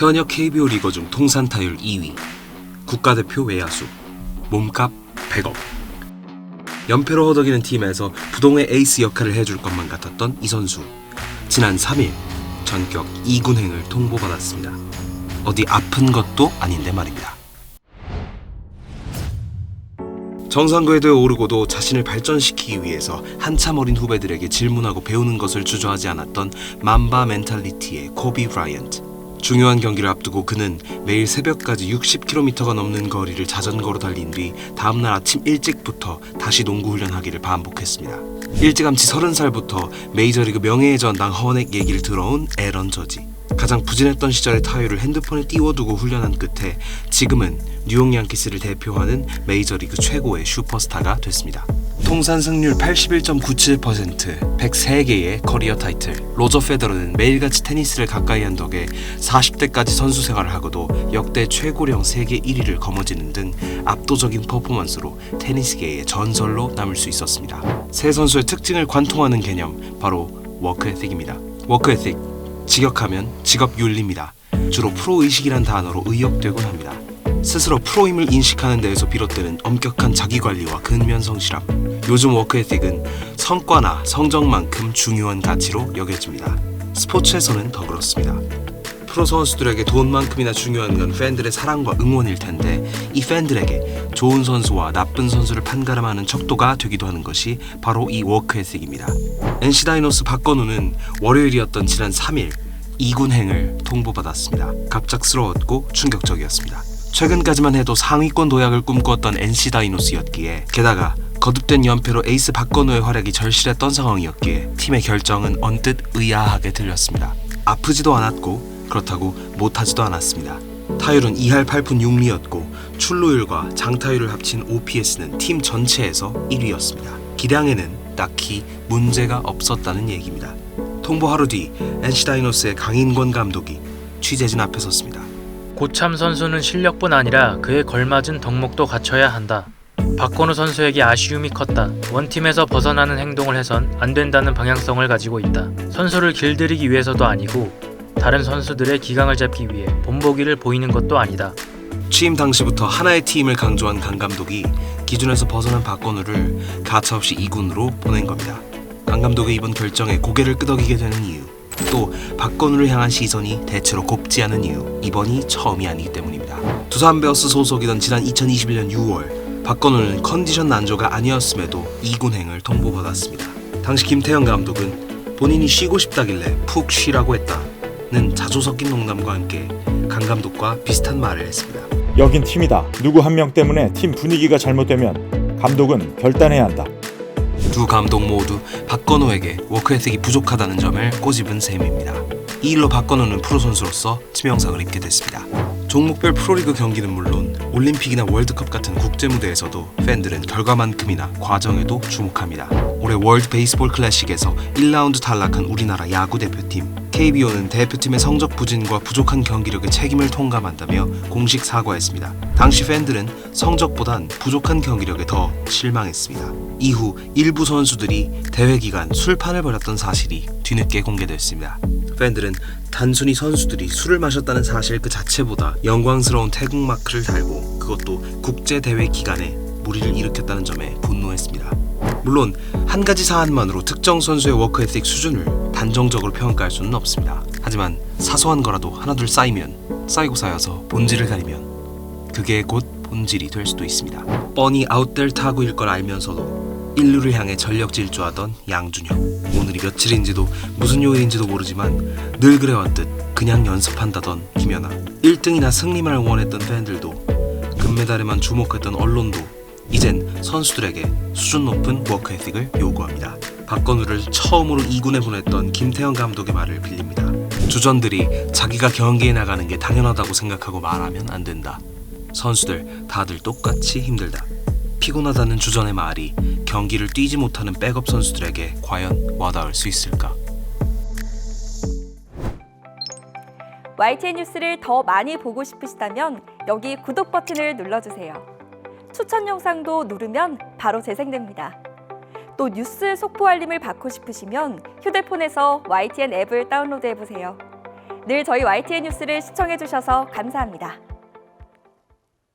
현역 KBO 리거 중 통산 타율 2위, 국가대표 외야수, 몸값 100억. 연패로 허덕이는 팀에서 부동의 에이스 역할을 해줄 것만 같았던 이 선수. 지난 3일 전격 2군행을 통보받았습니다. 어디 아픈 것도 아닌데 말입니다. 정상 궤도에 오르고도 자신을 발전시키기 위해서 한참 어린 후배들에게 질문하고 배우는 것을 주저하지 않았던 맘바 멘탈리티의 코비 브라이언트. 중요한 경기를 앞두고 그는 매일 새벽까지 60km가 넘는 거리를 자전거로 달린 뒤 다음날 아침 일찍부터 다시 농구 훈련하기를 반복했습니다. 일찌감치 30살부터 메이저리그 명예의 전당 허넥 얘기를 들어온 에런 저지. 가장 부진했던 시절의 타율을 핸드폰에 띄워두고 훈련한 끝에 지금은 뉴욕 양키스를 대표하는 메이저리그 최고의 슈퍼스타가 됐습니다. 통산 승률 81.97%, 103개의 커리어 타이틀. 로저 페더러는 매일같이 테니스를 가까이 한 덕에 40대까지 선수 생활을 하고도 역대 최고령 세계 1위를 거머쥐는 등 압도적인 퍼포먼스로 테니스계의 전설로 남을 수 있었습니다. 세 선수의 특징을 관통하는 개념, 바로 워크 에틱입니다. 워크 에틱, 직역하면 직업윤리입니다. 주로 프로의식이란 단어로 의역되곤 합니다. 스스로 프로임을 인식하는 데에서 비롯되는 엄격한 자기관리와 근면 성실함. 요즘 워크 에틱은 성과나 성적만큼 중요한 가치로 여겨집니다. 스포츠에서는 더 그렇습니다. 프로 선수들에게 돈만큼이나 중요한 건 팬들의 사랑과 응원일 텐데, 이 팬들에게 좋은 선수와 나쁜 선수를 판가름하는 척도가 되기도 하는 것이 바로 이 워크 에틱입니다. NC 다이노스 박건우는 월요일이었던 지난 3일 2군행을 통보받았습니다. 갑작스러웠고 충격적이었습니다. 최근까지만 해도 상위권 도약을 꿈꾸었던 NC 다이노스였기에, 게다가 거듭된 연패로 에이스 박건우의 활약이 절실했던 상황이었기에 팀의 결정은 언뜻 의아하게 들렸습니다. 아프지도 않았고 그렇다고 못하지도 않았습니다. 타율은 2할 8푼 6리였고 출루율과 장타율을 합친 OPS는 팀 전체에서 1위였습니다. 기량에는 딱히 문제가 없었다는 얘기입니다. 통보 하루 뒤 NC 다이노스의 강인권 감독이 취재진 앞에 섰습니다. 고참 선수는 실력뿐 아니라 그에 걸맞은 덕목도 갖춰야 한다. 박건우 선수에게 아쉬움이 컸다. 원팀에서 벗어나는 행동을 해선 안 된다는 방향성을 가지고 있다. 선수를 길들이기 위해서도 아니고 다른 선수들의 기강을 잡기 위해 본보기를 보이는 것도 아니다. 취임 당시부터 하나의 팀을 강조한 강 감독이 기준에서 벗어난 박건우를 가차없이 2군으로 보낸 겁니다. 강 감독의 이번 결정에 고개를 끄덕이게 되는 이유, 또 박건우를 향한 시선이 대체로 곱지 않은 이유, 이번이 처음이 아니기 때문입니다. 두산 베어스 소속이던 지난 2021년 6월 박건우는 컨디션 난조가 아니었음에도 2군행을 통보받았습니다. 당시 김태형 감독은 본인이 쉬고 싶다길래 푹 쉬라고 했다는 자조 섞인 농담과 함께 강 감독과 비슷한 말을 했습니다. 여긴 팀이다. 누구 한 명 때문에 팀 분위기가 잘못되면 감독은 결단해야 한다. 두 감독 모두 박건우에게 워크에틱이 부족하다는 점을 꼬집은 셈입니다. 이 일로 박건우는 프로 선수로서 치명상을 입게 됐습니다. 종목별 프로리그 경기는 물론 올림픽이나 월드컵 같은 국제 무대에서도 팬들은 결과만큼이나 과정에도 주목합니다. 올해 월드 베이스볼 클래식에서 1라운드 탈락한 우리나라 야구 대표팀. KBO는 대표팀의 성적 부진과 부족한 경기력의 책임을 통감한다며 공식 사과했습니다. 당시 팬들은 성적보단 부족한 경기력에 더 실망했습니다. 이후 일부 선수들이 대회 기간 술판을 벌였던 사실이 뒤늦게 공개됐습니다. 팬들은 단순히 선수들이 술을 마셨다는 사실 그 자체보다 영광스러운 태국 마크를 달고, 그것도 국제 대회 기간에 무리를 일으켰다는 점에 분노했습니다. 물론 한 가지 사안만으로 특정 선수의 워크 에틱 수준을 단정적으로 평가할 수는 없습니다. 하지만 사소한 거라도 하나둘 쌓이고 쌓여서 본질을 가리면 그게 곧 본질이 될 수도 있습니다. 뻔히 아웃될 타구일 걸 알면서도 인류를 향해 전력 질주하던 양준혁. 오늘이 며칠인지도 무슨 요일인지도 모르지만 늘 그래왔듯 그냥 연습한다던 김연아. 1등이나 승리만을 원했던 팬들도, 금메달에만 주목했던 언론도 이젠 선수들에게 수준 높은 워크 에틱을 요구합니다. 박건우를 처음으로 2군에 보냈던 김태형 감독의 말을 빌립니다. 주전들이 자기가 경기에 나가는 게 당연하다고 생각하고 말하면 안 된다. 선수들 다들 똑같이 힘들다. 피곤하다는 주전의 말이 경기를 뛰지 못하는 백업 선수들에게 과연 와닿을 수 있을까? YTN 뉴스를 더 많이 보고 싶으시다면 여기 구독 버튼을 눌러주세요. 추천 영상도 누르면 바로 재생됩니다. 또 뉴스 속보 알림을 받고 싶으시면 휴대폰에서 YTN 앱을 다운로드해보세요. 늘 저희 YTN 뉴스를 시청해주셔서 감사합니다.